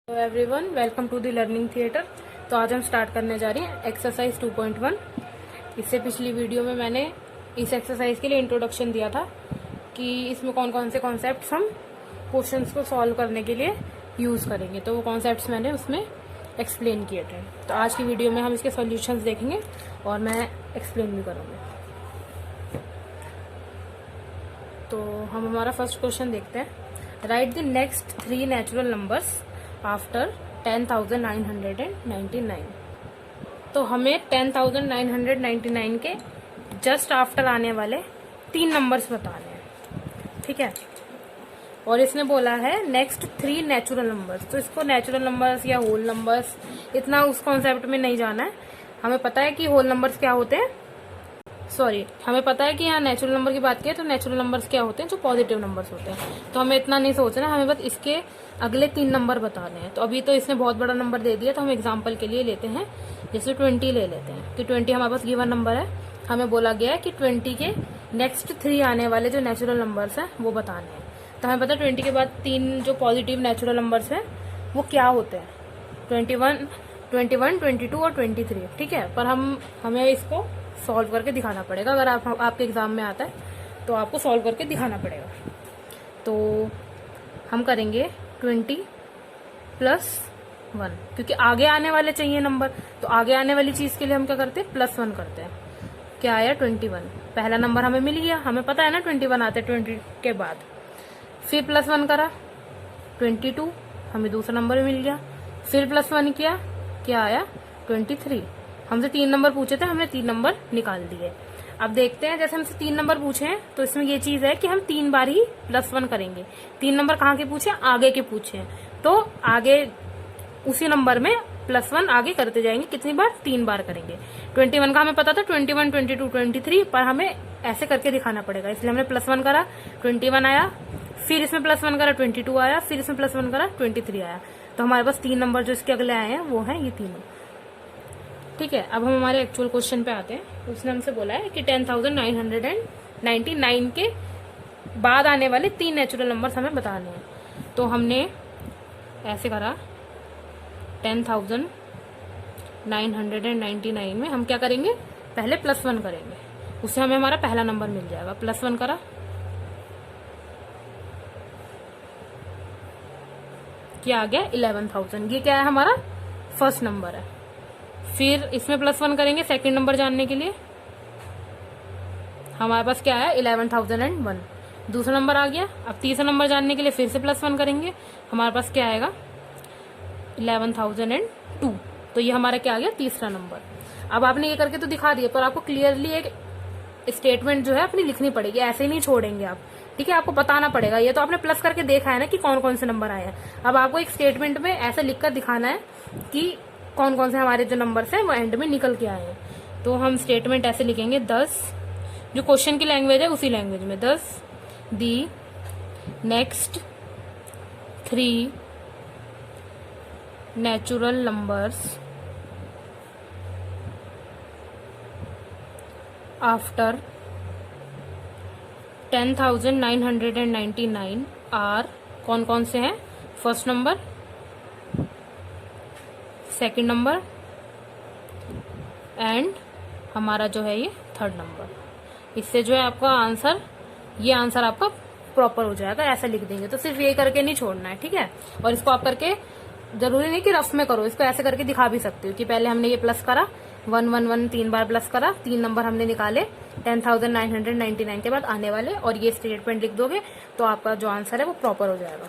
Hello everyone, welcome to the learning theatre. तो आज हम स्टार्ट करने जा रहे हैं एक्सरसाइज 2.1। इससे पिछली वीडियो में मैंने इस एक्सरसाइज के लिए इंट्रोडक्शन दिया था कि इसमें कौन कौन से कॉन्सेप्ट्स हम क्वेश्चंस को सॉल्व करने के लिए यूज़ करेंगे। तो वो कॉन्सेप्ट्स मैंने उसमें एक्सप्लेन किए थे। तो आज की वीडियो में हम इसके सॉल्यूशंस देखेंगे और मैं एक्सप्लेन भी करूँगी। तो हम हमारा फर्स्ट क्वेश्चन देखते हैं। Right the next 3 natural numbers after 10,999। तो हमें 10,999 के जस्ट आफ्टर आने वाले 3 नंबर्स बताने हैं, ठीक है। और इसने बोला है नेक्स्ट 3 नेचुरल नंबर्स। तो इसको नेचुरल नंबर्स या होल नंबर्स इतना उस कॉन्सेप्ट में नहीं जाना है। हमें पता है कि होल नंबर्स क्या होते हैं, हमें पता है कि यहाँ नेचुरल नंबर की बात की तो नेचुरल नंबर्स क्या होते हैं, जो पॉजिटिव नंबर्स होते हैं। तो हमें इतना नहीं सोचना, हमें बस इसके अगले 3 नंबर बताने हैं। तो अभी तो इसने बहुत बड़ा नंबर दे दिया, तो हम एग्जांपल के लिए लेते हैं, जैसे 20 ले लेते हैं। कि 20 हमारे पास गिवन नंबर है। हमें बोला गया है कि 20 के नेक्स्ट 3 आने वाले जो नेचुरल नंबर्स हैं वो बताने हैं। तो हमें पता है 20 के बाद 3 जो पॉजिटिव नेचुरल नंबर्स हैं वो क्या होते हैं, 21, 22 और 23, ठीक है। पर हमें इसको सॉल्व करके दिखाना पड़ेगा। अगर आपके एग्जाम में आता है तो आपको सॉल्व करके दिखाना पड़ेगा। तो हम करेंगे 20 + 1, क्योंकि आगे आने वाले चाहिए नंबर। तो आगे आने वाली चीज के लिए हम क्या करते हैं, +1 करते हैं। क्या आया, 21। पहला नंबर हमें मिल गया, हमें पता है ना 21 आते हैं 20 के बाद। फिर +1 करा 22, हमें दूसरा नंबर मिल गया। फिर +1 किया, क्या आया, 23। हमसे 3 नंबर पूछे थे, हमने 3 नंबर निकाल दिए। अब देखते हैं, जैसे हमसे 3 नंबर पूछे हैं तो इसमें ये चीज है कि हम 3 बार ही +1 करेंगे। 3 नंबर कहाँ के पूछे, आगे के पूछे हैं, तो आगे उसी नंबर में +1 आगे करते जाएंगे। कितनी बार, 3 बार करेंगे। 21 का हमें पता था 21, 22, 23, पर हमें ऐसे करके दिखाना पड़ेगा, इसलिए हमने +1 करा, 21 आया। फिर इसमें +1 करा, 22 आया। फिर इसमें +1 करा, 23 आया। तो हमारे पास 3 नंबर जो इसके अगले आए हैं वो हैं ये तीनों, ठीक है। अब हम हमारे एक्चुअल क्वेश्चन पे आते हैं। उसने हमसे बोला है कि 10,999 के बाद आने वाले 3 नेचुरल नंबर्स हमें बताने हैं। तो हमने ऐसे करा, 10,999 में हम क्या करेंगे, पहले +1 करेंगे, उससे हमें हमारा पहला नंबर मिल जाएगा। +1 करा, क्या आ गया, 11,000। ये क्या है, हमारा फर्स्ट नंबर है। फिर इसमें +1 करेंगे सेकंड नंबर जानने के लिए। हमारे पास क्या है, 11,001। दूसरा नंबर आ गया। अब तीसरा नंबर जानने के लिए फिर से +1 करेंगे। हमारे पास क्या आएगा, 11,002। तो ये हमारा क्या आ गया, तीसरा नंबर। अब आपने ये करके तो दिखा दिया, पर आपको क्लियरली एक स्टेटमेंट जो है अपनी लिखनी पड़ेगी, ऐसे ही नहीं छोड़ेंगे आप, ठीक है। आपको बताना पड़ेगा। ये तो आपने प्लस करके देखा है ना कि कौन कौन से नंबर आए हैं। अब आपको एक स्टेटमेंट में ऐसे लिखकर दिखाना है कि कौन कौन से हमारे जो नंबर्स हैं वो एंड में निकल के आए हैं। तो हम स्टेटमेंट ऐसे लिखेंगे, 10, जो क्वेश्चन की लैंग्वेज है उसी लैंग्वेज में, 10 the next 3 natural numbers after 10,999 are, कौन कौन से हैं, first number, second number and हमारा जो है ये थर्ड नंबर। इससे जो है आपका आंसर, ये आंसर आपका प्रॉपर हो जाएगा। ऐसा लिख देंगे, तो सिर्फ ये करके नहीं छोड़ना है, ठीक है। और इसको आप करके, जरूरी नहीं कि रफ में करो, इसको ऐसे करके दिखा भी सकते हो कि पहले हमने ये प्लस करा, 111 3 बार प्लस करा, 3 नंबर हमने निकाले 10,999 के बाद आने वाले, और ये स्टेटमेंट लिख दोगे तो आपका जो आंसर है वो प्रॉपर हो जाएगा।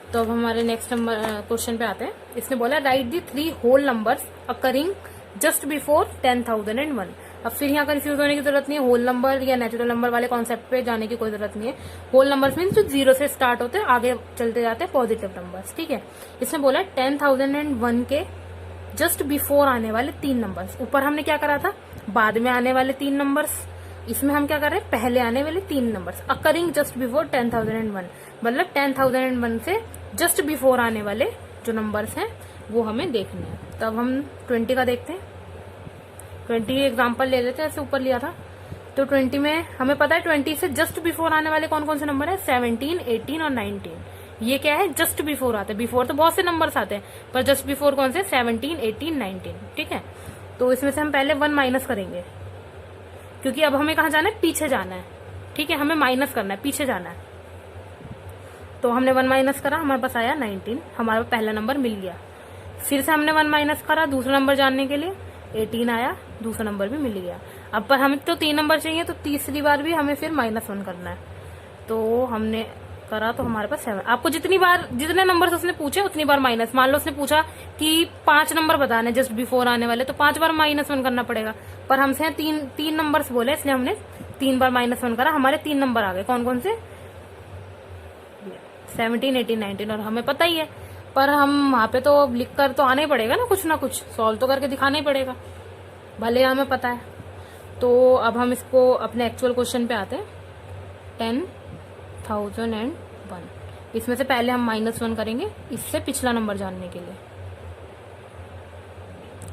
तो अब हमारे नेक्स्ट नंबर क्वेश्चन पे आते हैं। इसने बोला write the 3 whole numbers occurring just before 10,001। अब फिर यहाँ कंफ्यूज होने की जरूरत नहीं है, होल नंबर या नेचुरल नंबर वाले कॉन्सेप्ट पे जाने की कोई जरूरत नहीं है। होल नंबर्स मीन्स जो 0 से स्टार्ट होते हैं, आगे चलते जाते हैं पॉजिटिव नंबर्स, ठीक है। इसने बोला 10,001 के जस्ट बिफोर आने वाले 3 नंबर्स। ऊपर हमने क्या करा था, बाद में आने वाले 3 नंबर्स। इसमें हम क्या कर रहे हैं, पहले आने वाले 3 नंबर्स। अकरिंग जस्ट बिफोर 10,001, मतलब 10,001 से जस्ट बिफोर आने वाले जो नंबर्स हैं वो हमें देखने हैं। तब हम 20 का देखते हैं। 20 एग्जाम्पल ले लेते हैं, ऐसे ऊपर लिया था। तो 20 में हमें पता है 20 से जस्ट बिफोर आने वाले कौन कौन से नंबर है, 17, 18 और 19। ये क्या है, जस्ट बिफोर आते हैं। बिफोर तो बहुत से नंबर्स आते हैं, पर जस्ट बिफोर कौन से, 17, 18, 19। ठीक है, तो इसमें से हम पहले 1 माइनस करेंगे, क्योंकि अब हमें कहाँ जाना है, पीछे जाना है। ठीक है, हमें माइनस करना है, पीछे जाना है। तो हमने 1 माइनस करा, हमारे पास आया 19, हमारा पहला नंबर मिल गया। फिर से हमने 1 माइनस करा दूसरा नंबर जानने के लिए, 18 आया, दूसरा नंबर भी मिल गया। अब पर हमें तो 3 नंबर चाहिए, तो तीसरी बार भी हमें फिर -1 करना है। तो हमने करा, तो हमारे पास 7। आपको जितने नंबर उसने पूछे उतनी बार माइनस। मान लो उसने पूछा कि 5 नंबर बताने जस्ट बिफोर आने वाले, तो 5 बार -1 करना पड़ेगा। पर हमसे तीन नंबर्स बोले, इसलिए हमने 3 बार -1 करा। हमारे 3 नंबर आ गए, कौन कौन से, 17, 18, 19। और हमें पता ही है, पर हम वहां पे तो लिख कर तो आना ही पड़ेगा ना कुछ सॉल्व तो करके दिखाना ही पड़ेगा, भले हमें पता है। तो अब हम इसको अपने एक्चुअल क्वेश्चन पे आते हैं। 10,001। इसमें से पहले हम -1 करेंगे, इससे पिछला नंबर जानने के लिए।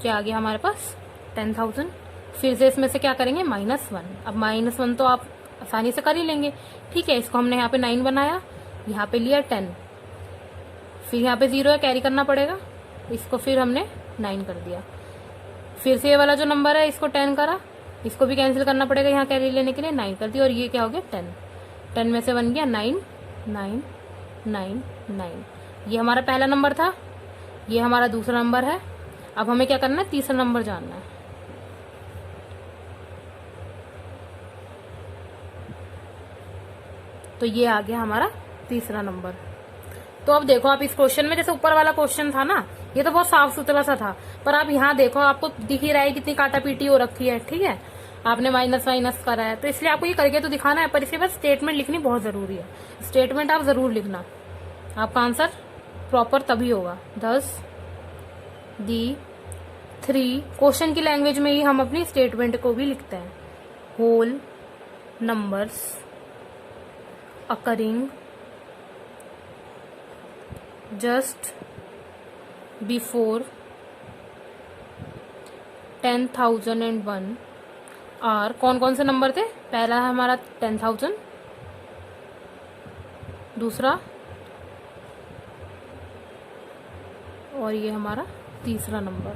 क्या आ गया हमारे पास, 10,000। फिर से इसमें से क्या करेंगे, -1। अब -1 तो आप आसानी से कर ही लेंगे। ठीक है, इसको हमने यहाँ पे 9 बनाया, यहाँ पे लिया 10, फिर यहाँ पे 0 है, कैरी करना पड़ेगा, इसको फिर हमने 9 कर दिया। फिर से ये वाला जो नंबर है इसको 10 करा, इसको भी कैंसिल करना पड़ेगा, यहाँ कैरी लेने के लिए 9 कर दिया। और ये क्या हो गया, 10। 10 में से बन गया 9, 9, 9, 9। ये हमारा पहला नंबर था, ये हमारा दूसरा नंबर है। अब हमें क्या करना है, तीसरा नंबर जानना है। तो ये आ गया हमारा तीसरा नंबर। तो अब देखो, आप इस क्वेश्चन में, जैसे ऊपर वाला क्वेश्चन था ना, ये तो बहुत साफ सुथरा सा था, पर आप यहाँ देखो, आपको दिख ही रहा है कितनी काटा पीटी हो रखी है। ठीक है, आपने माइनस करा है, तो इसलिए आपको ये करके तो दिखाना है, पर इसके बाद स्टेटमेंट लिखनी बहुत जरूरी है। स्टेटमेंट आप जरूर लिखना, आपका आंसर प्रॉपर तभी होगा। 10 दी 3, क्वेश्चन की लैंग्वेज में ही हम अपनी स्टेटमेंट को भी लिखते हैं। Whole numbers occurring just before 10,001 are, कौन कौन से नंबर थे, पहला है हमारा 10,000, दूसरा, और ये हमारा तीसरा नंबर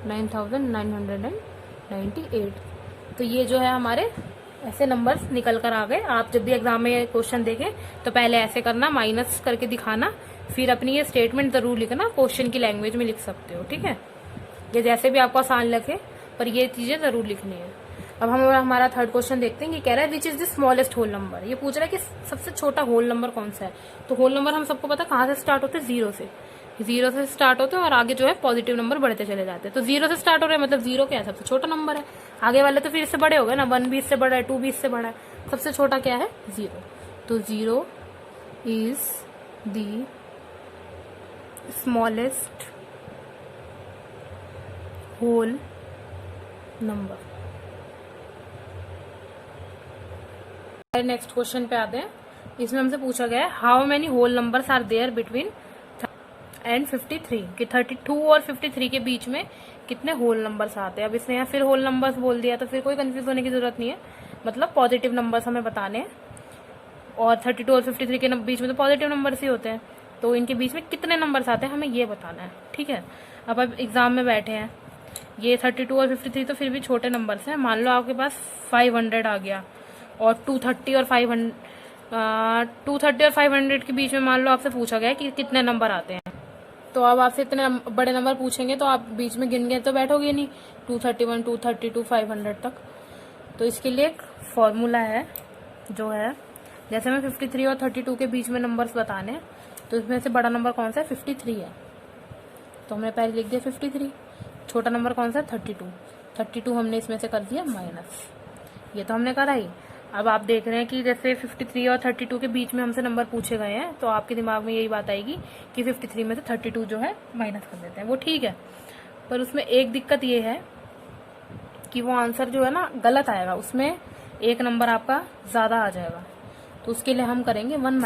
9,998। तो ये जो है हमारे ऐसे नंबर्स निकल कर आ गए। आप जब भी एग्जाम में ये क्वेश्चन देखें तो पहले ऐसे करना, माइनस करके दिखाना, फिर अपनी ये स्टेटमेंट जरूर लिखना, क्वेश्चन की लैंग्वेज में लिख सकते हो। ठीक है, ये जैसे भी आपको आसान लगे, पर ये चीजें जरूर लिखनी है। अब हम हमारा थर्ड क्वेश्चन देखते हैं कि कह रहा है which is the smallest whole number. ये पूछ रहा है कि सबसे छोटा होल नंबर कौन सा है। तो होल नंबर हम सबको पता कहाँ से स्टार्ट होते हैं, 0 से। 0 से स्टार्ट होते हैं और आगे जो है पॉजिटिव नंबर बढ़ते चले जाते हैं। तो 0 से स्टार्ट हो रहे हैं, मतलब 0 क्या है, सबसे छोटा नंबर है। आगे वाले तो फिर इससे बड़े हो गए ना, 1 भी इससे बड़ा है, 2 भी इससे बड़ा है, सबसे छोटा क्या है, 0। तो 0 is the smallest whole number. Next question पे आते हैं। इसमें हमसे पूछा गया है how many whole numbers are there between and 53, कि 32 और 53 के बीच में कितने होल नंबर्स आते हैं। अब इसने यहाँ फिर होल नंबर्स बोल दिया, तो फिर कोई कंफ्यूज होने की जरूरत नहीं है, मतलब पॉजिटिव नंबर्स हमें बताने हैं। और 32 और 53 के बीच में तो पॉजिटिव नंबर्स ही होते हैं, तो इनके बीच में कितने नंबर्स आते हैं हमें ये बताना है। ठीक है, अब आप एग्जाम में बैठे हैं, ये 32 और 53 तो फिर भी छोटे नंबर्स हैं। मान लो आपके पास 500 आ गया, और 230 और 500 के बीच में मान लो आपसे पूछा गया कि कितने नंबर आते हैं। तो अब आपसे इतने बड़े नंबर पूछेंगे तो आप बीच में गिन गए तो बैठोगे नहीं, 231, 232, 500 तक। तो इसके लिए एक फॉर्मूला है, जो है जैसे हमें 53 और 32 के बीच में नंबर्स बताने हैं, तो इसमें से बड़ा नंबर कौन सा है, 53 है, तो हमने पहले लिख दिया 53। छोटा नंबर कौन सा है, 32 हमने इसमें से कर दिया माइनस, ये तो हमने करा ही। अब आप देख रहे हैं कि जैसे 53 और 32 के बीच में हमसे नंबर पूछे गए हैं, तो आपके दिमाग में यही बात आएगी कि 53 में से 32 जो है माइनस कर देते हैं, वो ठीक है। पर उसमें एक दिक्कत ये है कि वो आंसर जो है ना गलत आएगा, उसमें एक नंबर आपका ज्यादा आ जाएगा। तो उसके लिए हम करेंगे 1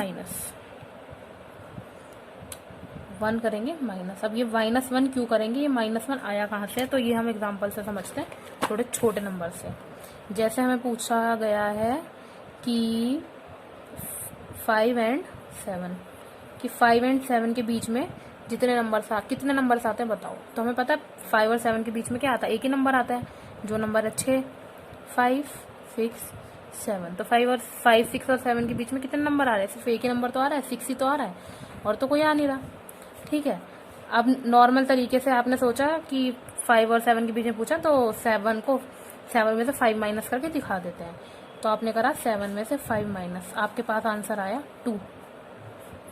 करेंगे माइनस। अब ये -1 क्यों करेंगे, ये -1 आया कहाँ से, तो ये हम एग्जाम्पल से समझते हैं, थोड़े छोटे नंबर से। जैसे हमें पूछा गया है कि 5 और 7 कि 5 और 7 के बीच में कितने नंबर्स आते हैं बताओ। तो हमें पता है 5 और 7 के बीच में क्या आता है, एक ही नंबर आता है, जो नंबर है 6, 5, 6, 7। तो 5, 6 और 7 के बीच में कितने नंबर आ रहे हैं, सिर्फ एक ही नंबर तो आ रहा है, 6 ही तो आ रहा है, और तो कोई आ नहीं रहा। ठीक है, अब नॉर्मल तरीके से आपने सोचा कि 5 और 7 के बीच में पूछा, तो 7 में से 5 माइनस करके दिखा देते हैं। तो आपने करा 7 में से 5 माइनस, आपके पास आंसर आया 2।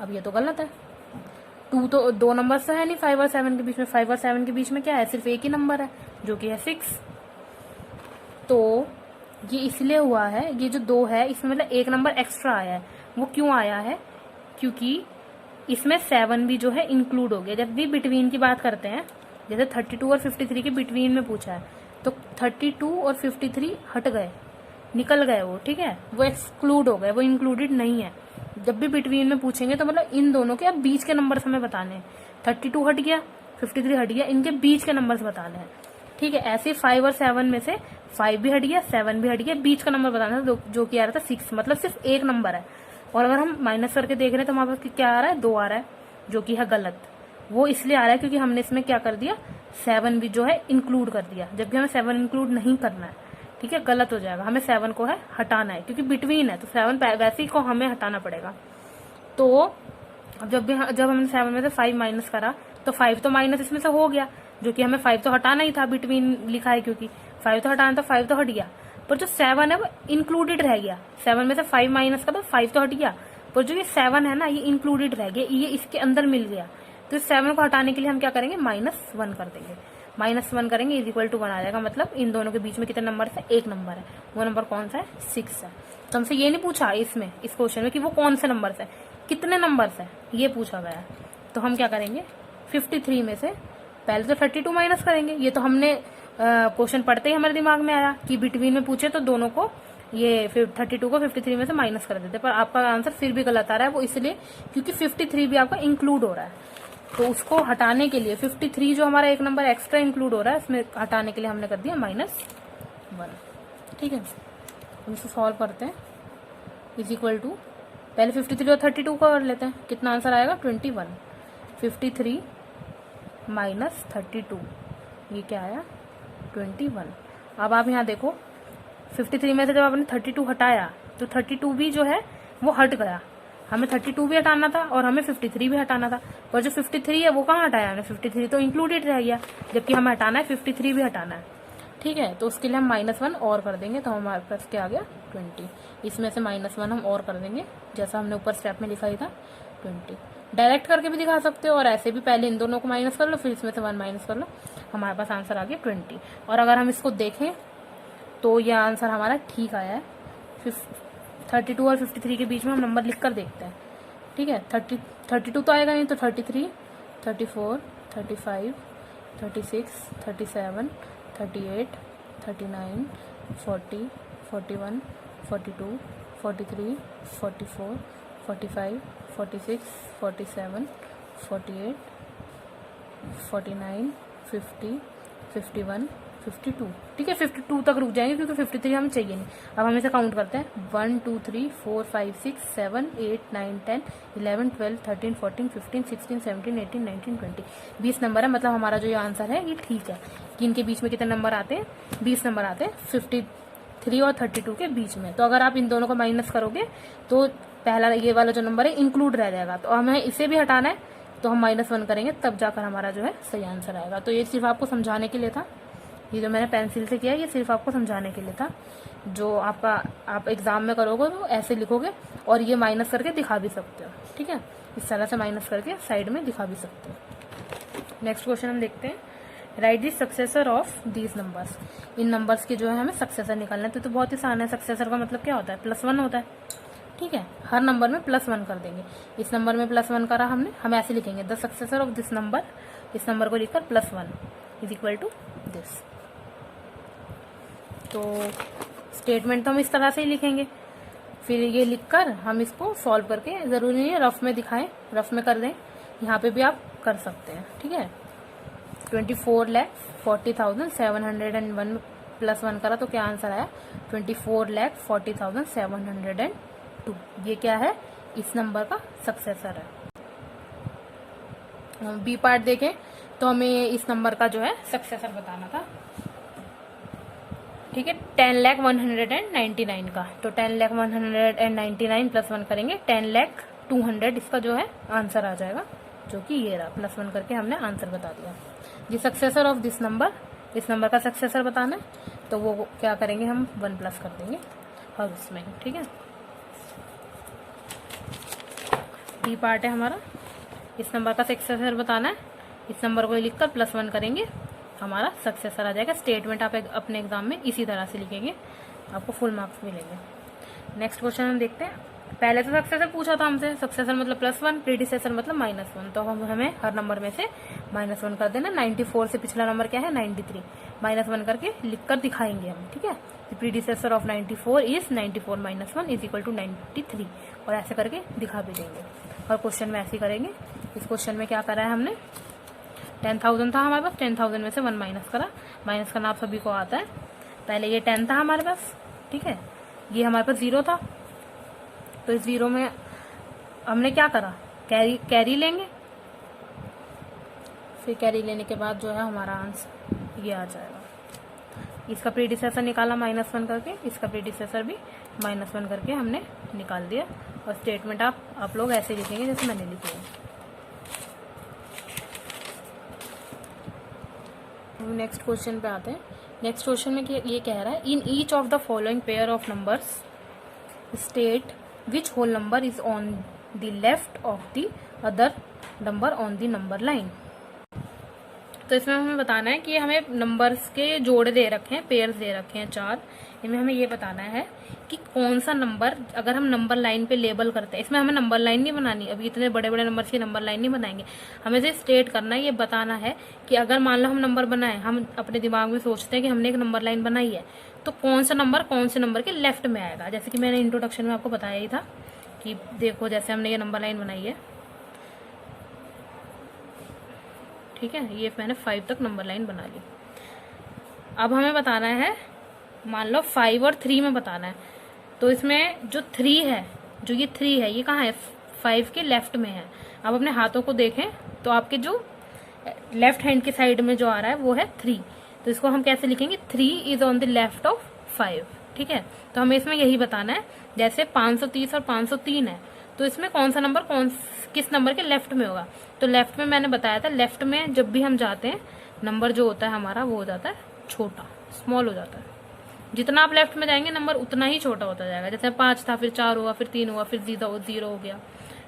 अब ये तो गलत है, 2 तो 2 नंबर से है नहीं 5 और 7 के बीच में, 5 और 7 के बीच में क्या है, सिर्फ एक ही नंबर है जो कि है 6। तो ये इसलिए हुआ है, ये जो 2 है इसमें मतलब एक नंबर एक्स्ट्रा आया है। वो क्यों आया है, क्योंकि इसमें 7 भी जो है इंक्लूड हो गया। जब भी बिटवीन की बात करते हैं, जैसे 32 और 53 के बिटवीन में पूछा है, तो 32 और 53 हट गए, निकल गए वो, ठीक है, वो एक्सक्लूड हो गए, वो इंक्लूडेड नहीं है। जब भी बिटवीन में पूछेंगे तो मतलब इन दोनों के अब बीच के नंबर हमें बताने हैं। 32 हट गया, 53 हट गया, इनके बीच के नंबर बताने हैं। ठीक है, ऐसे 5 और 7 में से 5 भी हट गया, 7 भी हट गया, बीच का नंबर बताना है, जो कि आ रहा था 6, मतलब सिर्फ एक नंबर है। और अगर हम माइनस करके देख रहे हैं तो हमारे पास क्या आ रहा है, 2 आ रहा है, जो कि है गलत। वो इसलिए आ रहा है क्योंकि हमने इसमें क्या कर दिया, 7 भी जो है इंक्लूड कर दिया, जबकि हमें 7 इंक्लूड नहीं करना है। ठीक है, गलत हो जाएगा, हमें 7 को है हटाना है, क्योंकि बिटवीन है तो 7 वैसे ही को हमें हटाना पड़ेगा। तो जब हमने 7 में से 5 माइनस करा, तो 5 तो माइनस इसमें से हो गया, जो कि हमें 5 तो हटाना ही था, बिटवीन लिखा है क्योंकि 5 तो हटाना था, 5 तो हट गया। पर जो 7 है वो इंक्लूडेड रह गया, 7 में से 5 माइनस का तो 5 तो हट गया, पर जो ये 7 है ना, ये इंक्लूडेड रह गया, ये इसके अंदर मिल गया। तो इस 7 को हटाने के लिए हम क्या करेंगे, -1 कर देंगे। -1 करेंगे इज इक्वल टू 1 आ जाएगा, मतलब इन दोनों के बीच में कितने नंबर है, एक नंबर है। वो नंबर कौन सा है, 6 है। तो हमसे ये नहीं पूछा इसमें, इस क्वेश्चन में, कि वो कौन से नंबर है, कितने नंबर्स है, ये पूछा गया है। तो हम क्या करेंगे, 53 में से पहले तो 32 माइनस करेंगे। ये तो हमने क्वेश्चन पढ़ते ही हमारे दिमाग में आया कि बिटवीन में पूछे तो दोनों को, ये 32 को 53 में से माइनस कर देते, पर आपका आंसर फिर भी गलत आ रहा है। वो इसलिए क्योंकि 53 भी आपका इंक्लूड हो रहा है, तो उसको हटाने के लिए 53 जो हमारा एक नंबर एक्स्ट्रा इंक्लूड हो रहा है, इसमें हटाने के लिए हमने कर दिया -1। ठीक है, हम इसको सॉल्व करते हैं। इज इक्वल टू, पहले 53 और 32 को कर लेते हैं, कितना आंसर आएगा, 21। 53 माइनस 32, ये क्या आया, 21। अब आप यहाँ देखो, 53 में से जब आपने 32 हटाया तो 32 भी जो है वो हट गया। हमें 32 भी हटाना था और हमें 53 भी हटाना था, पर जो 53 है वो कहाँ हटाया हमने, 53 तो इंक्लूडेड रह गया, जबकि हमें हटाना है 53 भी हटाना है। ठीक है, तो उसके लिए हम -1 और कर देंगे, तो हमारे पास क्या आ गया, 20। इसमें से -1 हम और कर देंगे, जैसा हमने ऊपर स्टेप में लिखा ही था, 20। डायरेक्ट करके भी दिखा सकते हो, और ऐसे भी पहले इन दोनों को माइनस कर लो, फिर इसमें से 1 माइनस कर लो, हमारे पास आंसर आ गया 20। और अगर हम इसको देखें तो यह आंसर हमारा ठीक आया है। 32 और 53 के बीच में हम नंबर लिख कर देखते हैं। ठीक है, 32 तो आएगा नहीं, तो 33, 34, 35, 36, 37, 38, 39, 40, 41, 42, 43, 44, 45, 46, 47, 48, 49, 50, 51, 52। ठीक है, 52 तक रुक जाएंगे क्योंकि 53 हमें चाहिए नहीं। अब हम इसे काउंट करते हैं, 1 2 3 4 5 6 7 8 9 10 11 12 13 14 15 16 17 18 19 20। 20 नंबर है, मतलब हमारा जो ये आंसर है ये ठीक है। कि इनके बीच में कितने नंबर आते हैं, 20 नंबर आते हैं 53 और 32 के बीच में। तो अगर आप इन दोनों को माइनस करोगे तो पहला ये वाला जो नंबर है इंक्लूड रह जाएगा, तो हमें इसे भी हटाना है, तो हम -1 करेंगे, तब जाकर हमारा जो है सही आंसर आएगा। तो ये सिर्फ आपको समझाने के लिए था, ये जो मैंने पेंसिल से किया ये सिर्फ आपको समझाने के लिए था। जो आप एग्जाम में करोगे तो ऐसे लिखोगे, और ये माइनस करके दिखा भी सकते हो। ठीक है, इस तरह से माइनस करके साइड में दिखा भी सकते हो। नेक्स्ट क्वेश्चन हम देखते हैं, right the successor of these numbers. In numbers के जो है हमें सक्सेसर निकालना है, तो बहुत ही आसान है। सक्सेसर का मतलब क्या होता है, +1 होता है। ठीक है, हर नंबर में +1 कर देंगे। इस नंबर में +1 करा हमने, हम ऐसे लिखेंगे, the successor of this number, इस नंबर को लिखकर +1 इज इक्वल टू दिस। तो स्टेटमेंट तो हम इस तरह से ही लिखेंगे, फिर ये लिखकर हम इसको सॉल्व करके, जरूरी नहीं है रफ में दिखाएं, रफ में कर दें, यहाँ पे भी आप कर सकते हैं। ठीक है, 24,40,701 +1 करा तो क्या आंसर आया, 24,40,702। ये क्या है, इस नंबर का सक्सेसर है। बी पार्ट देखें तो हमें इस नंबर का जो है सक्सेसर बताना था। ठीक है, 10,199 का, तो 10,199 प्लस 1 करेंगे 10,200 इसका जो है आंसर आ जाएगा, जो कि ये रहा, प्लस 1 करके हमने आंसर बता दिया। दी सक्सेसर ऑफ दिस नंबर, इस नंबर का सक्सेसर बताना है, तो वो क्या करेंगे, हम 1 प्लस कर देंगे और उसमें। ठीक है, डी पार्ट है हमारा, इस नंबर का सक्सेसर बताना है, इस नंबर को लिखकर प्लस 1 करेंगे, हमारा सक्सेसर आ जाएगा। स्टेटमेंट आप अपने एग्जाम में इसी तरह से लिखेंगे, आपको फुल मार्क्स मिलेंगे। नेक्स्ट क्वेश्चन हम देखते हैं। पहले तो सक्सेसर पूछा था हमसे, सक्सेसर मतलब +1, प्रीडिसेसर मतलब -1, तो हमें हर नंबर में से -1 कर देना। 94 से पिछला नंबर क्या है, 93, -1 करके लिखकर दिखाएंगे हम। ठीक है, predecessor of 94 is 94 - 1 is equal to 93, और ऐसे करके दिखा भी देंगे। और क्वेश्चन में ऐसे करेंगे। इस क्वेश्चन में क्या करा है हमने, 10,000 था हमारे पास, 10,000 में से 1 माइनस करा। माइनस करना आप सभी को आता है। पहले ये 10 था हमारे पास, ठीक है, ये हमारे पास 0 था, तो इस 0 में हमने क्या करा, कैरी लेंगे, फिर कैरी लेने के बाद जो है हमारा आंसर ये आ जाएगा। इसका प्रीडिसेसर निकाला -1 करके, इसका प्रीडिसेसर भी -1 करके हमने निकाल दिया। और स्टेटमेंट आप लोग ऐसे लिखेंगे जैसे मैंने लिखी है। नेक्स्ट क्वेश्चन पे आते हैं। नेक्स्ट क्वेश्चन में ये कह रहा है, in each of the following pair of numbers state which whole number is on the left of the other number on the number line. तो इसमें हमें बताना है कि हमें नंबर्स के जोड़े दे रखे हैं, पेयर्स दे रखे हैं 4, इनमें हमें ये बताना है कि कौन सा नंबर, अगर हम नंबर लाइन पे लेबल करते हैं, इसमें हमें नंबर लाइन नहीं बनानी, अभी इतने बड़े बड़े नंबर की नंबर लाइन नहीं बनाएंगे, हमें से स्टेट करना है, ये बताना है कि अगर मान लो हम नंबर बनाए, हम अपने दिमाग में सोचते हैं कि हमने एक नंबर लाइन बनाई है, तो कौन सा नंबर कौन से नंबर के लेफ्ट में आएगा। जैसे कि मैंने इंट्रोडक्शन में आपको बताया ही था कि देखो, जैसे हमने ये नंबर लाइन बनाई है, ठीक है, ये मैंने 5 तक नंबर लाइन बना ली। अब हमें बताना है, मान लो 5 और 3 में बताना है, तो इसमें जो 3 है, जो ये 3 है, ये कहाँ है, 5 के लेफ्ट में है। अब अपने हाथों को देखें तो आपके जो लेफ्ट हैंड की साइड में जो आ रहा है वो है 3, तो इसको हम कैसे लिखेंगे, 3 is on the left of 5। ठीक है, तो हमें इसमें यही बताना है। जैसे 530 और 503 है, तो इसमें कौन सा नंबर किस नंबर के लेफ्ट में होगा। तो लेफ्ट में मैंने बताया था, लेफ्ट में जब भी हम जाते हैं, नंबर जो होता है हमारा वो हो जाता है छोटा, स्मॉल हो जाता है। जितना आप लेफ्ट में जाएंगे नंबर उतना ही छोटा होता जाएगा। जैसे 5 था, फिर 4 हुआ, फिर 3 हुआ, फिर 0 हो गया।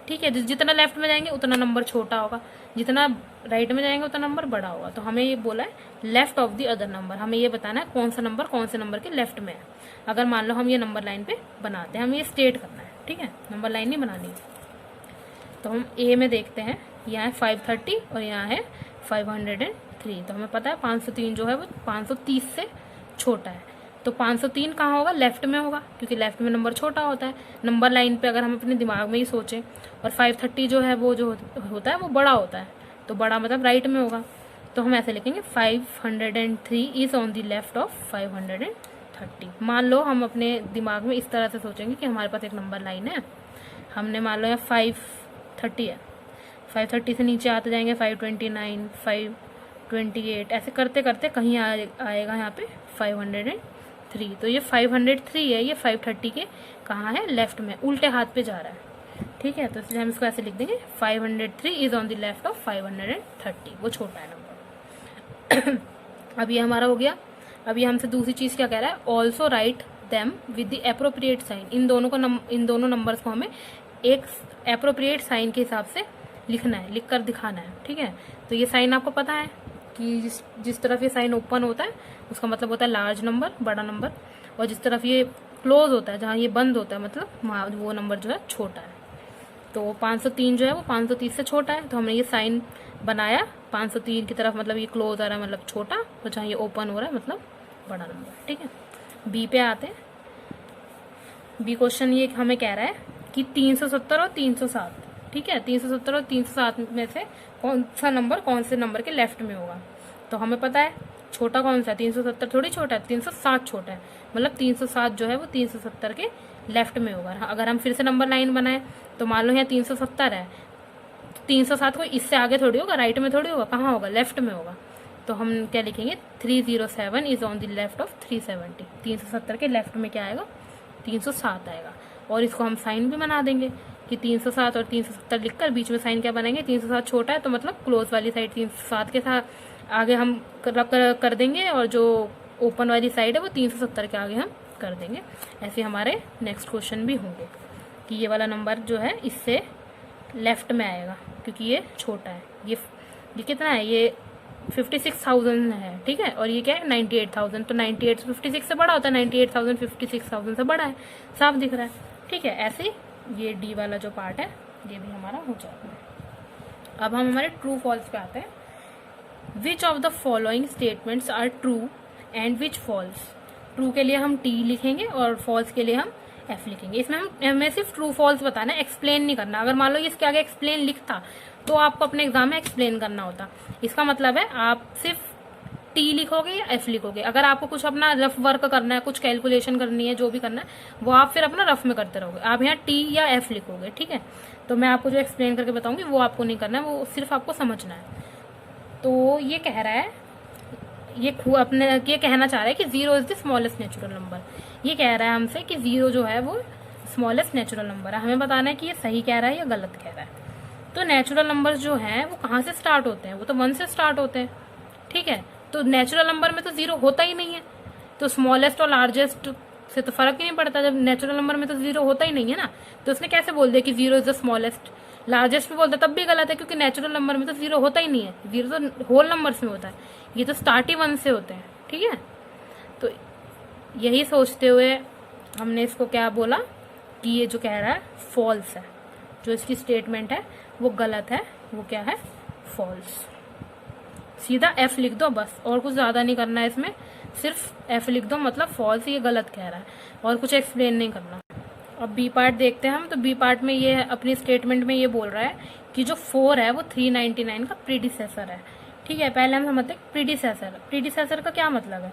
ठीक है, जितना लेफ्ट में जाएंगे उतना नंबर छोटा होगा, जितना राइट में जाएंगे उतना नंबर बड़ा होगा। तो हमें ये बोला है left of the other number, हमें ये बताना है कौन सा नंबर कौन से नंबर के लेफ्ट में है। अगर मान लो हम ये नंबर लाइन पे बनाते हैं, हमें ये स्टेट करना है। ठीक है, नंबर लाइन नहीं बनानी है। तो हम ए में देखते हैं, यहाँ है 530 और यहाँ है 503। तो हमें पता है 503 जो है वो 530 से छोटा है। तो 503 कहाँ होगा, लेफ्ट में होगा, क्योंकि लेफ्ट में नंबर छोटा होता है नंबर लाइन पे, अगर हम अपने दिमाग में ही सोचें। और 530 जो है वो जो होता है वो बड़ा होता है, तो बड़ा मतलब राइट में होगा। तो हम ऐसे लिखेंगे 503 is on the left of 530। मान लो हम अपने दिमाग में इस तरह से सोचेंगे कि हमारे पास एक नंबर लाइन है, हमने मान लो यहाँ 530 है, 530 से नीचे आते जाएंगे 529, 528, ऐसे करते करते कहीं आएगा यहाँ पे 503। तो ये 503 है, ये 530 के कहाँ है, लेफ्ट में, उल्टे हाथ पे जा रहा है। ठीक है, तो इसलिए हम इसको ऐसे लिख देंगे 503 is on the left of 530, वो छोटा है नंबर। अब ये हमारा हो गया। अब ये हमसे दूसरी चीज क्या कह रहा है, also write them with the appropriate sign. इन दोनों नंबर्स को हमें एक एप्रोप्रिएट साइन के हिसाब से लिखना है, लिख कर दिखाना है। ठीक है, तो ये साइन आपको पता है कि जिस तरफ ये साइन ओपन होता है उसका मतलब होता है लार्ज नंबर, बड़ा नंबर, और जिस तरफ ये क्लोज होता है, जहाँ ये बंद होता है, मतलब वहाँ वो नंबर जो है छोटा है। तो 503 जो है वो 530 से छोटा है, तो हमने ये साइन बनाया 503 की तरफ, मतलब ये क्लोज आ रहा है मतलब छोटा, और जहाँ ये ओपन हो रहा है मतलब बड़ा नंबर। ठीक है, बी पे आते हैं। बी क्वेश्चन ये हमें कह रहा है कि 370 और 307, ठीक है, 370 और 307 में से कौन सा नंबर कौन से नंबर के लेफ्ट में होगा। तो हमें पता है छोटा कौन सा है, 370 थोड़ी छोटा है, 307 छोटा है, मतलब 307 जो है वो 370 के लेफ्ट में होगा। अगर हम फिर से नंबर लाइन बनाए तो मान लो यहाँ 370 है, 307 को इससे आगे थोड़ी होगा, राइट में थोड़ी होगा, कहाँ होगा, लेफ्ट में होगा। तो हम क्या लिखेंगे, 307 is on the left of 370। 370 के लेफ्ट में क्या आएगा, 307 आएगा। और इसको हम साइन भी बना देंगे कि 307 और 370 लिखकर बीच में साइन क्या बनाएंगे, 307 छोटा है तो मतलब क्लोज वाली साइड 307 के साथ आगे हम कर देंगे, और जो ओपन वाली साइड है वो 370 के आगे हम कर देंगे। ऐसे हमारे नेक्स्ट क्वेश्चन भी होंगे कि ये वाला नंबर जो है इससे लेफ्ट में आएगा क्योंकि ये छोटा है। ये कितना है, ये 56,000 है, ठीक है, और ये क्या है 98,000। तो 98 56 से बड़ा होता है, 98,000 56,000 से बड़ा है, साफ दिख रहा है, ठीक है। ऐसे ये डी वाला जो पार्ट है ये भी हमारा हो जाता है। अब हम हमारे ट्रू फॉल्स पे आते हैं। Which of the following statements are true and which false. True के लिए हम टी लिखेंगे और फॉल्स के लिए हम एफ लिखेंगे। इसमें हमें सिर्फ ट्रू फॉल्स बताना है, एक्सप्लेन नहीं करना। अगर मान लो इसके आगे एक्सप्लेन लिखता तो आपको अपने एग्जाम में एक्सप्लेन करना होता। इसका मतलब है आप सिर्फ टी लिखोगे या एफ लिखोगे। अगर आपको कुछ अपना रफ वर्क करना है, कुछ कैलकुलेशन करनी है, जो भी करना है वो आप फिर अपना रफ में करते रहोगे। आप यहाँ टी या एफ लिखोगे, ठीक है। तो मैं आपको जो एक्सप्लेन करके बताऊंगी वो आपको नहीं करना है, वो सिर्फ आपको समझना है। तो ये कह रहा है, ये कहना चाह रहा है कि 0 is the smallest natural number. ये कह रहा है हमसे कि 0 जो है वो स्मॉलेस्ट नेचुरल नंबर है। हमें बताना है कि ये सही कह रहा है या गलत कह रहा है। तो नेचुरल नंबर्स जो हैं वो कहाँ से स्टार्ट होते हैं, वो तो 1 से स्टार्ट होते हैं, ठीक है। तो नेचुरल नंबर में तो 0 होता ही नहीं है, तो स्मॉलेस्ट और लार्जेस्ट से तो फर्क ही नहीं पड़ता। जब नेचुरल नंबर में तो 0 होता ही नहीं है ना, तो उसने कैसे बोल दिया कि 0 इज द स्मॉलेस्ट। लार्जेस्ट भी बोलता तब भी गलत है, क्योंकि नेचुरल नंबर में तो 0 होता ही नहीं है। 0 तो होल नंबर्स में होता है, ये तो स्टार्ट ही 1 से होते हैं, ठीक है। तो यही सोचते हुए हमने इसको क्या बोला कि ये जो कह रहा है फॉल्स है, जो इसकी स्टेटमेंट है वो गलत है, वो क्या है, फॉल्स। सीधा एफ लिख दो बस, और कुछ ज्यादा नहीं करना है इसमें, सिर्फ एफ लिख दो, मतलब फॉल्स, ये गलत कह रहा है, और कुछ एक्सप्लेन नहीं करना। अब बी पार्ट देखते हैं हम। तो बी पार्ट में ये अपनी स्टेटमेंट में ये बोल रहा है कि जो 4 है वो 399 का प्रीडिसेसर है, ठीक है। पहले हम समझते हैं प्रीडिसेसर। प्रीडिसेसर का क्या मतलब है,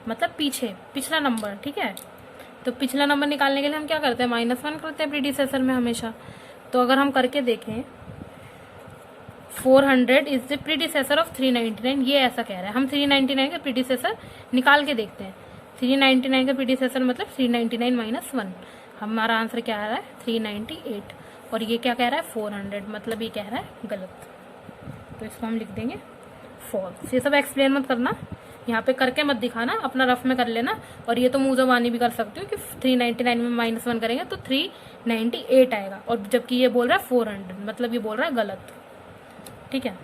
मतलब पीछे, पिछला नंबर, ठीक है। तो पिछला नंबर निकालने के लिए हम क्या करते हैं, -1 करते हैं प्रीडिसेसर में हमेशा। तो अगर हम करके देखें 400 इज द प्रीडिसेसर ऑफ 399, ये ऐसा कह रहा है। हम 399 का प्रीडिसेसर निकाल के देखते हैं। 399 का प्रीडिसेसर मतलब 399 - 1, हमारा आंसर क्या आ रहा है 398। और ये क्या कह रहा है 400, मतलब ये कह रहा है गलत। तो इसको हम लिख देंगे फॉल्स। ये सब एक्सप्लेन मत करना, यहाँ पे करके मत दिखाना, अपना रफ में कर लेना। और ये तो मुंह जबानी भी कर सकते हो कि 399 में -1 करेंगे तो 398 आएगा, और जबकि ये बोल रहा है 400, मतलब ये बोल रहा है गलत, ठीक है।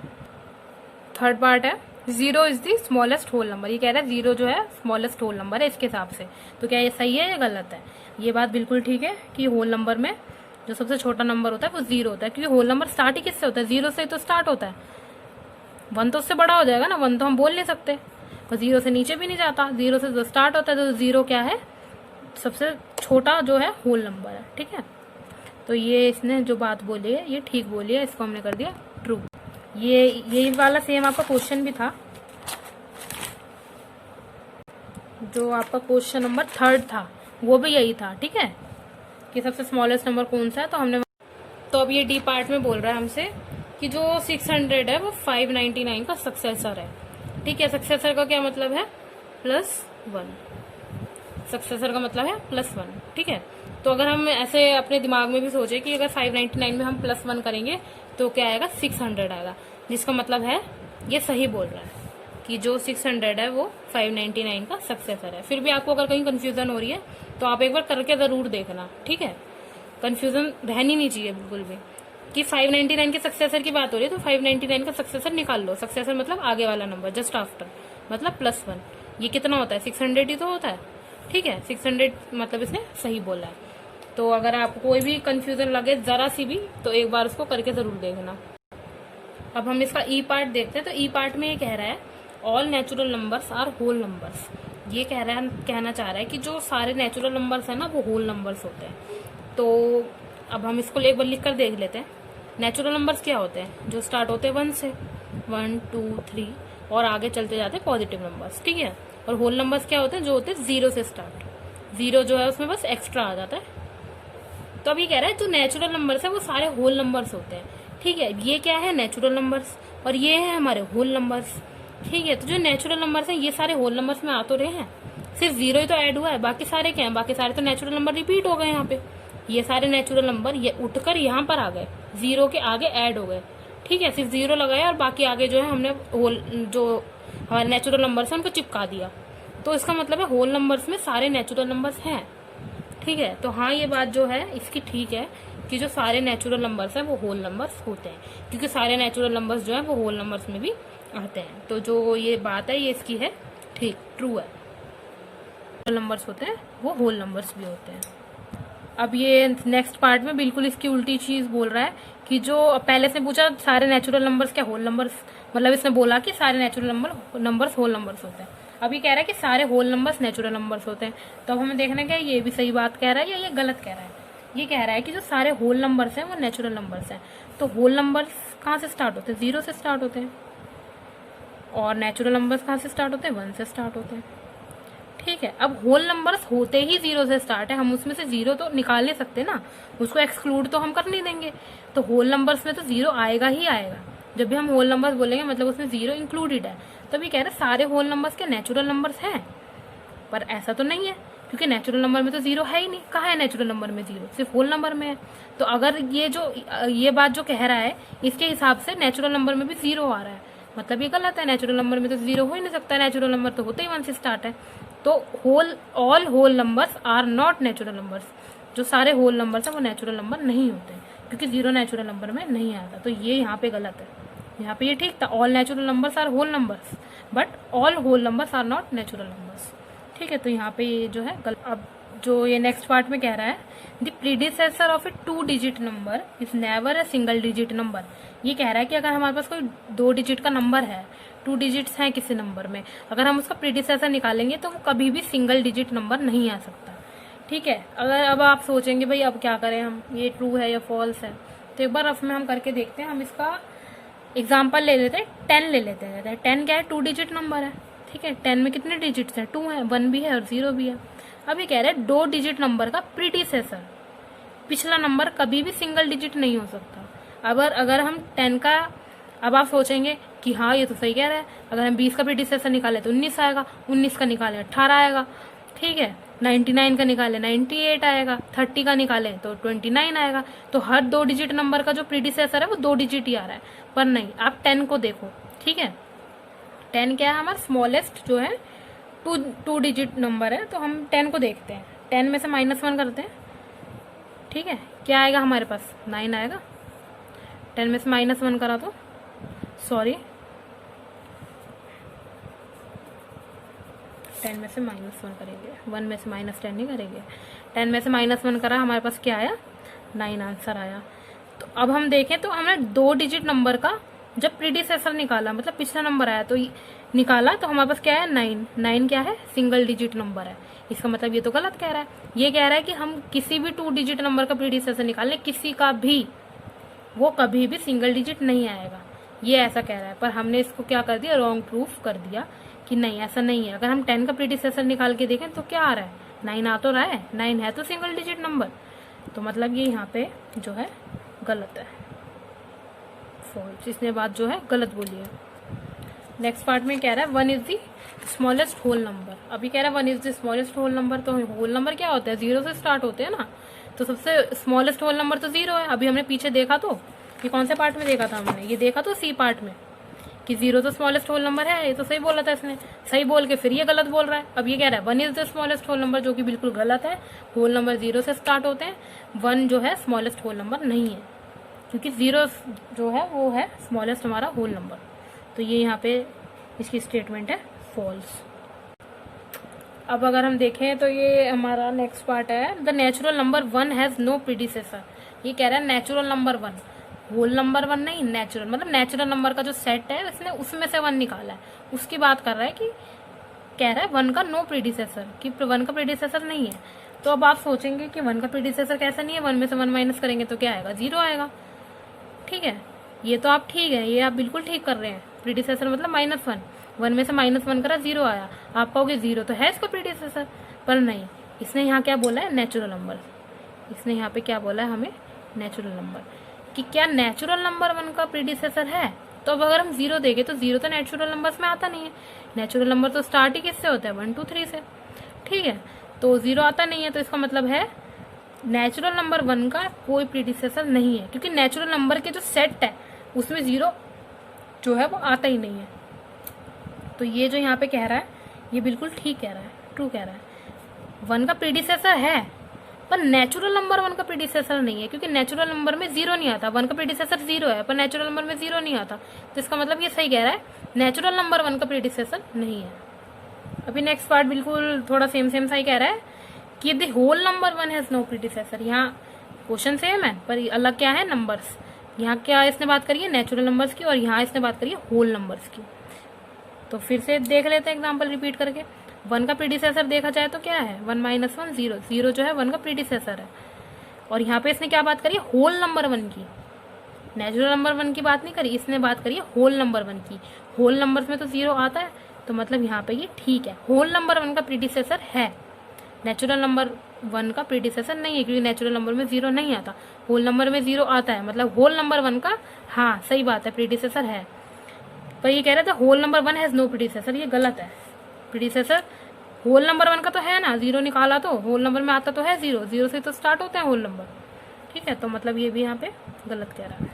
थर्ड पार्ट है 0 is the smallest whole number. ये कह रहा है 0 जो है स्मॉलेस्ट होल नंबर है इसके हिसाब से। तो क्या ये सही है या गलत है। ये बात बिल्कुल ठीक है कि होल नंबर में जो सबसे छोटा नंबर होता है वो 0 होता है, क्योंकि होल नंबर स्टार्ट ही किससे होता है, 0 से ही तो स्टार्ट होता है। 1 तो उससे बड़ा हो जाएगा ना, 1 तो हम बोल नहीं सकते, और 0 से नीचे भी नहीं जाता, 0 से तो स्टार्ट होता है। तो 0 क्या है, सबसे छोटा जो है होल नंबर है, ठीक है। तो ये इसने जो बात बोली है ये ठीक बोली है, इसको हमने कर दिया ट्रू। ये वाला सेम आपका क्वेश्चन भी था, जो आपका क्वेश्चन नंबर 3 था वो भी यही था, ठीक है, कि सबसे स्मॉलेस्ट नंबर कौन सा है। तो हमने, तो अब ये डी पार्ट में बोल रहा है हमसे कि जो 600 है वो 599 का सक्सेसर है, ठीक है। सक्सेसर का क्या मतलब है, +1। सक्सेसर का मतलब है +1, ठीक है। तो अगर हम ऐसे अपने दिमाग में भी सोचे कि अगर 599 में हम +1 करेंगे तो क्या आएगा 600 आएगा, जिसका मतलब है ये सही बोल रहा है कि जो 600 है वो 599 का सक्सेसर है। फिर भी आपको अगर कहीं कंफ्यूजन हो रही है तो आप एक बार करके जरूर देखना, ठीक है। कंफ्यूजन रहनी नहीं चाहिए बिल्कुल भी कि 599 के सक्सेसर की बात हो रही है तो 599 का सक्सेसर निकाल लो। सक्सेसर मतलब आगे वाला नंबर, जस्ट आफ्टर, मतलब +1। ये कितना होता है 600 ही तो होता है, ठीक है। 600 मतलब इसने सही बोला है। तो अगर आपको कोई भी कंफ्यूजन लगे जरा सी भी तो एक बार उसको करके जरूर देखना। अब हम इसका ई पार्ट देखते हैं। तो ई पार्ट में ये कह रहा है all natural numbers are whole numbers. ये कहना चाह रहा है कि जो सारे नेचुरल नंबर्स है ना वो होल नंबर्स होते हैं। तो अब हम इसको एक बार लिख कर देख लेते हैं। नेचुरल नंबर्स क्या होते हैं, जो स्टार्ट होते हैं 1 से, 1 2 3 और आगे चलते जाते हैं पॉजिटिव नंबर्स, ठीक है। और होल नंबर्स क्या होते हैं, जो होते हैं 0 से स्टार्ट। 0 जो है उसमें बस एक्स्ट्रा आ जाता है। तो अब ये कह रहा है जो नेचुरल नंबर्स है वो सारे होल नंबर्स होते हैं, ठीक है, ये क्या है, नेचुरल नंबर्स, और ये है हमारे होल नंबर्स। ठीक है, तो जो नेचुरल नंबर्स हैं ये सारे होल नंबर्स में आ तो रहे हैं, सिर्फ जीरो ही तो ऐड हुआ है, बाकी सारे क्या है, बाकी सारे तो नेचुरल नंबर रिपीट हो गए यहाँ पे। ये सारे नेचुरल नंबर ये उठकर यहाँ पर आ गए, जीरो के आगे ऐड हो गए। ठीक है, सिर्फ जीरो लगाया और बाकी आगे जो है हमने होल, जो हमारे नेचुरल नंबर्स हैं उनको चिपका दिया। तो इसका मतलब है होल नंबर्स में सारे नेचुरल नंबर्स हैं। ठीक है, तो हाँ ये बात जो है इसकी ठीक है कि जो सारे नेचुरल नंबर्स हैं वो होल नंबर्स होते हैं, क्योंकि सारे नेचुरल नंबर्स जो है वो होल नंबर्स में भी आते हैं। तो जो ये बात है ये इसकी है ठीक, ट्रू है, नंबर्स होते हैं वो होल नंबर्स भी होते हैं। अब ये नेक्स्ट पार्ट में बिल्कुल इसकी उल्टी चीज बोल रहा है कि जो पहले से पूछा सारे नेचुरल नंबर्स क्या होल नंबर्स, मतलब इसने बोला कि सारे नेचुरल नंबर्स होल नंबर्स होते हैं। अब ये कह रहा है कि सारे होल नंबर्स नेचुरल नंबर्स होते हैं। तो अब हमें देखना क्या ये भी सही बात कह रहा है या ये गलत कह रहा है। ये कह रहा है कि जो सारे होल नंबर्स हैं वो नेचुरल नंबर्स हैं। तो होल नंबर्स कहाँ से स्टार्ट होते हैं, जीरो से स्टार्ट होते हैं, और नेचुरल नंबर्स कहाँ से स्टार्ट होते हैं, वन से स्टार्ट होते हैं। ठीक है, अब होल नंबर्स होते ही जीरो से स्टार्ट है, हम उसमें से जीरो तो निकाल नहीं सकते ना, उसको एक्सक्लूड तो हम कर नहीं देंगे। तो होल नंबर्स में तो जीरो आएगा ही आएगा, जब भी हम होल नंबर्स बोलेंगे मतलब उसमें जीरो इंक्लूडेड है। तभी कह रहे सारे होल नंबर्स के नेचुरल नंबर्स हैं, पर ऐसा तो नहीं है, क्योंकि नेचुरल नंबर में तो जीरो है ही नहीं। कहाँ है नेचुरल नंबर में जीरो, सिर्फ होल नंबर में है। तो अगर ये बात जो कह रहा है इसके हिसाब से नेचुरल नंबर में भी जीरो आ रहा है, मतलब ये गलत है। नेचुरल नंबर में तो जीरो हो ही नहीं सकता, नेचुरल नंबर तो होते ही वन से स्टार्ट है। तो all whole numbers are not natural numbers, जो सारे होल नंबर्स हैं वो नेचुरल नंबर नहीं होते, क्योंकि जीरो नेचुरल नंबर में नहीं आता। तो ये यहाँ पे गलत है, यहाँ पे ये ठीक था, all natural numbers are whole numbers but all whole numbers are not natural numbers. ठीक है, तो यहाँ पे ये जो है गलत। अब जो ये नेक्स्ट पार्ट में कह रहा है the predecessor of A 2 digit number is never a single digit number. ये कह रहा है कि अगर हमारे पास कोई 2 डिजिट का नंबर है, 2 डिजिट्स हैं किसी नंबर में, अगर हम उसका प्रीडिसेसर निकालेंगे तो वो कभी भी सिंगल डिजिट नंबर नहीं आ सकता। ठीक है, अगर अब आप सोचेंगे भाई अब क्या करें हम, ये ट्रू है या फॉल्स है, तो एक बार रफ में हम करके देखते हैं। हम इसका एग्जाम्पल ले लेते हैं, 10 ले लेते हैं। 10 क्या है, 2 डिजिट नंबर है। ठीक है, 10 में कितने डिजिट्स हैं, 2 है, 1 भी है और 0 भी है। अब ये कह रहे हैं 2 डिजिट नंबर का प्रीडिसेसर, पिछला नंबर कभी भी सिंगल डिजिट नहीं हो सकता। अगर हम 10 का, अब आप सोचेंगे कि हाँ ये तो सही कह रहा है, अगर हम 20 का प्रीडिसेसर निकाले तो 19 आएगा, 19 का निकाले 18 आएगा। ठीक है, 99 का निकाले 98 आएगा, 30 का निकाले तो 29 आएगा। तो हर 2 डिजिट नंबर का जो प्रीडिसेसर है वो 2 डिजिट ही आ रहा है। पर नहीं, आप 10 को देखो। ठीक है, 10 क्या है, हमारा स्मॉलेस्ट जो है 2 डिजिट नंबर है। तो हम 10 को देखते हैं, 10 में से -1 करते हैं। ठीक है, क्या आएगा हमारे पास, 9 आएगा। 10 में से -1 करा तो सॉरी 10 में से -1 करेंगे, 1 में से -10 नहीं करेंगे। 10 में से -1 करा, हमारे पास क्या आया, 9 आंसर आया। तो अब हम देखें तो हमने 2 डिजिट नंबर का जब प्रीडिसेसर निकाला, मतलब पिछला नंबर आया तो निकाला, तो हमारे पास क्या है, 9। 9 क्या है, सिंगल डिजिट नंबर है। इसका मतलब ये तो गलत कह रहा है। ये कह रहा है कि हम किसी भी 2 डिजिट नंबर का प्रीडिसेसर निकाल लें, किसी का भी, वो कभी भी सिंगल डिजिट नहीं आएगा, ये ऐसा कह रहा है। पर हमने इसको क्या कर दिया, रॉन्ग प्रूफ कर दिया कि नहीं ऐसा नहीं है। अगर हम 10 का प्रीडिसेसर निकाल के देखें तो क्या आ रहा है, 9 आ तो रहा है, 9 है तो सिंगल डिजिट नंबर। तो मतलब ये यहाँ पे जो है गलत है, फॉल्स। इसने बात जो है गलत बोली है। नेक्स्ट पार्ट में कह रहा है 1 is the smallest whole number. अभी कह रहा है 1 is the smallest whole number. तो होल नंबर क्या होता है, 0 से स्टार्ट होते हैं ना, तो सबसे स्मॉलेस्ट होल नंबर तो 0 है। अभी हमने पीछे देखा तो, ये कौन से पार्ट में देखा था हमने, ये देखा तो सी पार्ट में कि 0 तो स्मॉलेस्ट होल नंबर है। ये तो सही बोला था इसने, सही बोल के फिर ये गलत बोल रहा है। अब ये कह रहा है 1 is the smallest whole number, जो कि बिल्कुल गलत है। होल नंबर 0 से स्टार्ट होते हैं, 1 जो है स्मॉलेस्ट होल नंबर नहीं है, क्योंकि 0 जो है वो है स्मॉलेस्ट हमारा होल नंबर। तो ये यहाँ पे इसकी स्टेटमेंट है फॉल्स। अब अगर हम देखें तो ये हमारा नेक्स्ट पार्ट है, the natural number 1 has no predecessor. ये कह रहा है नेचुरल नंबर 1, होल नंबर 1 नहीं, नेचुरल, मतलब नेचुरल नंबर का जो सेट है इसने उसमें से 1 निकाला है, उसकी बात कर रहा है। कि कह रहा है 1 का नो प्रीडिसेसर, कि 1 का प्रीडिसेसर नहीं है। तो अब आप सोचेंगे कि 1 का प्रीडिसेसर कैसा नहीं है, 1 में से 1 माइनस करेंगे तो क्या आएगा, 0 आएगा। ठीक है, ये तो आप ठीक है, ये आप बिल्कुल ठीक कर रहे हैं। प्रीडिसेसर मतलब -1, 1 में से -1 करा, 0 आया। आप कहोगे 0 तो है इसका प्रीडिसेसर, पर नहीं, इसने यहाँ क्या बोला है, नेचुरल नंबर। इसने यहाँ पे क्या बोला है हमें, नेचुरल नंबर। कि क्या नेचुरल नंबर 1 का प्रीडिसेसर है। तो अब अगर हम 0 देखें तो 0 तो नेचुरल नंबर्स में आता नहीं है। नेचुरल नंबर तो स्टार्ट ही किससे होता है, 1 2 3 से। ठीक है, तो 0 आता नहीं है, तो इसका मतलब है नेचुरल नंबर 1 का कोई प्रीडिसेसर नहीं है, क्योंकि नेचुरल नंबर के जो सेट है उसमें 0 जो है वो आता ही नहीं है। तो ये जो यहाँ पे कह रहा है ये बिल्कुल ठीक कह रहा है, ट्रू कह रहा है। 1 का प्रीडिसेसर है पर नेचुरल नंबर 1 का प्रीडिसेसर नहीं है, क्योंकि नेचुरल नंबर में 0 नहीं आता। 1 का प्रीडिसेसर 0 है पर नेचुरल नंबर में 0 नहीं आता, तो इसका मतलब ये सही कह रहा है, नेचुरल नंबर 1 का प्रीडिसेसर नहीं है। अभी नेक्स्ट पार्ट बिल्कुल थोड़ा सेम सा ही कह रहा है कि the whole number 1 has no predecessor. यहाँ क्वेश्चन सेम है पर अलग क्या है, नंबर्स। यहाँ क्या इसने बात करी है, नेचुरल नंबर्स की, और यहाँ इसने बात करी है होल नंबर्स की। तो फिर से देख लेते हैं एग्जाम्पल रिपीट करके। 1 का प्रीडिसेसर देखा जाए तो क्या है, 1 - 1 0। 0 जो है 1 का प्रीडिसेसर है। और यहाँ पे इसने क्या बात करी है, होल नंबर 1 की। नेचुरल नंबर 1 की बात नहीं करी, इसने बात करी है होल नंबर 1 की। होल नंबर्स में तो 0 आता है, तो मतलब यहाँ पे ये ठीक है, होल नंबर 1 का प्रीडिसेसर है। नेचुरल नंबर 1 का प्रीडिसेसर नहीं है, क्योंकि नेचुरल नंबर में 0 नहीं आता, होल नंबर में 0 आता है, मतलब होल नंबर 1 का हाँ सही बात है, प्रीडिसेसर है। पर ये कह रहे थे whole number 1 has no predecessor, ये गलत है। प्रीडिसेसर होल नंबर 1 का तो है ना, 0 निकाला तो होल नंबर में आता तो है 0, 0 से तो स्टार्ट होता है होल नंबर। ठीक है, तो मतलब ये भी यहाँ पे गलत कह रहा है।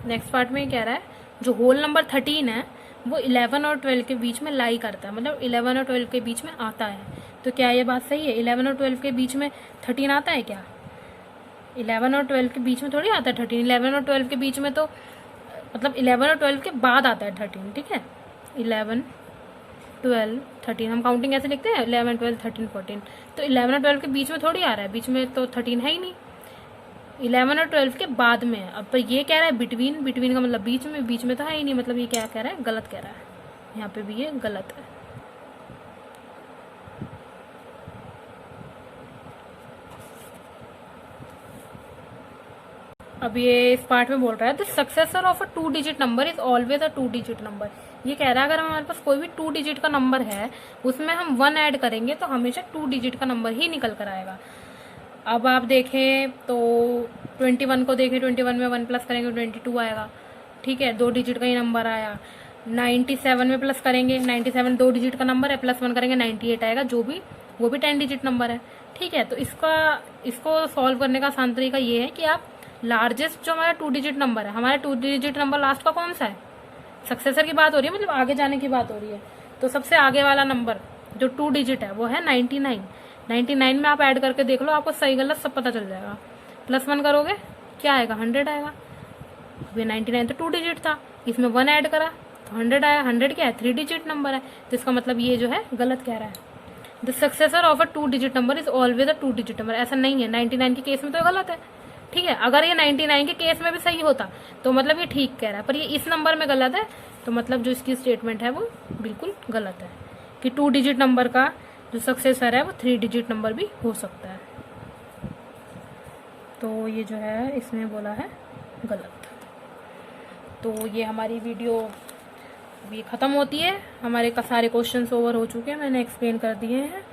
नेक्स्ट पार्ट में ये कह रहा है जो होल नंबर 13 है वो 11 और 12 के बीच में लाई करता है, मतलब 11 और 12 के बीच में आता है। तो क्या ये बात सही है, 11 और 12 के बीच में 13 आता है क्या? 11 और 12 के बीच में थोड़ी आता है 13। 11 और 12 के बीच में तो मतलब 11 और 12 के बाद आता है 13। ठीक है, 11 12 13 हम काउंटिंग ऐसे लिखते हैं, 11 12 13 14। तो 11 और 12 के बीच में थोड़ी आ रहा है, बीच में तो 13 है ही नहीं, 11 और 12 के बाद में है। अब पर ये कह रहा है बिटवीन, बिटवीन का मतलब बीच में तो है ही नहीं, मतलब ये क्या कह रहा है, गलत कह रहा है। यहाँ पे भी ये गलत है। अब ये इस पार्ट में बोल रहा है the successor of a 2 digit number is always a 2 digit number. ये कह रहा है अगर हमारे पास कोई भी 2 डिजिट का नंबर है उसमें हम 1 ऐड करेंगे तो हमेशा 2 डिजिट का नंबर ही निकल कर आएगा। अब आप देखें तो 21 को देखें, 21 में 1 प्लस करेंगे 22 आएगा। ठीक है, 2 डिजिट का ही नंबर आया। 97 में प्लस करेंगे, 97 2 डिजिट का नंबर है, प्लस 1 करेंगे 98 आएगा, जो भी वो भी 10 डिजिट नंबर है। ठीक है, तो इसको सॉल्व करने का आसान तरीका ये है कि आप लार्जेस्ट जो हमारा 2 डिजिट नंबर है, हमारा 2 डिजिट नंबर लास्ट का कौन सा है, सक्सेसर की बात हो रही है, मतलब आगे जाने की बात हो रही है, तो सबसे आगे वाला नंबर जो 2 डिजिट है वो है 99। 99 में आप ऐड करके देख लो, आपको सही गलत सब पता चल जाएगा। प्लस 1 करोगे क्या आएगा, 100 आएगा। ये 99 तो 2 डिजिट था, इसमें 1 ऐड करा तो 100 आया। 100 क्या है, 3 डिजिट नंबर है, तो इसका मतलब ये जो है गलत कह रहा है। The successor of a 2 digit number is always a 2 digit number. ऐसा नहीं है, 99 के केस में तो गलत है। ठीक है, अगर ये 99 के केस में भी सही होता तो मतलब ये ठीक कह रहा है, पर ये इस नंबर में गलत है, तो मतलब जो इसकी स्टेटमेंट है वो बिल्कुल गलत है कि 2 डिजिट नंबर का जो सक्सेसर है वो 3 डिजिट नंबर भी हो सकता है। तो ये जो है इसने बोला है गलत। तो ये हमारी वीडियो अभी ख़त्म होती है। हमारे का सारे क्वेश्चंस ओवर हो चुके हैं, मैंने एक्सप्लेन कर दिए हैं।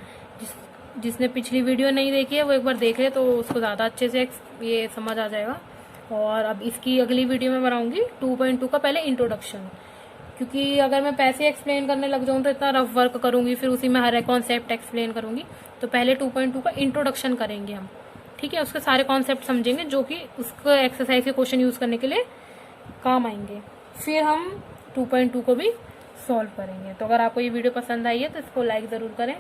जिसने पिछली वीडियो नहीं देखी है वो एक बार देख ले तो उसको ज़्यादा अच्छे से ये समझ आ जाएगा। और अब इसकी अगली वीडियो में बनाऊंगी 2.2 का पहले इंट्रोडक्शन, क्योंकि अगर मैं पैसे एक्सप्लेन करने लग जाऊँ तो इतना रफ वर्क करूंगी, फिर उसी में हर एक कॉन्सेप्ट एक्सप्लेन करूंगी। तो पहले 2.2 का इंट्रोडक्शन करेंगे हम। ठीक है, उसके सारे कॉन्सेप्ट समझेंगे जो कि उसको एक्सरसाइज के क्वेश्चन यूज करने के लिए काम आएंगे। फिर हम 2.2 को भी सॉल्व करेंगे। तो अगर आपको ये वीडियो पसंद आई है तो इसको लाइक ज़रूर करें,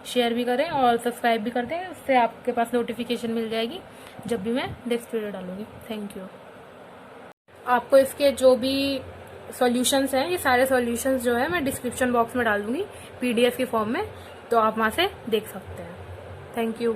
शेयर भी करें और सब्सक्राइब भी कर दें, उससे आपके पास नोटिफिकेशन मिल जाएगी जब भी मैं नेक्स्ट वीडियो डालूंगी। Thank you. आपको इसके जो भी सॉल्यूशंस हैं, ये सारे सॉल्यूशंस जो है मैं डिस्क्रिप्शन बॉक्स में डाल दूंगी PDF के फॉर्म में, तो आप वहाँ से देख सकते हैं। Thank you.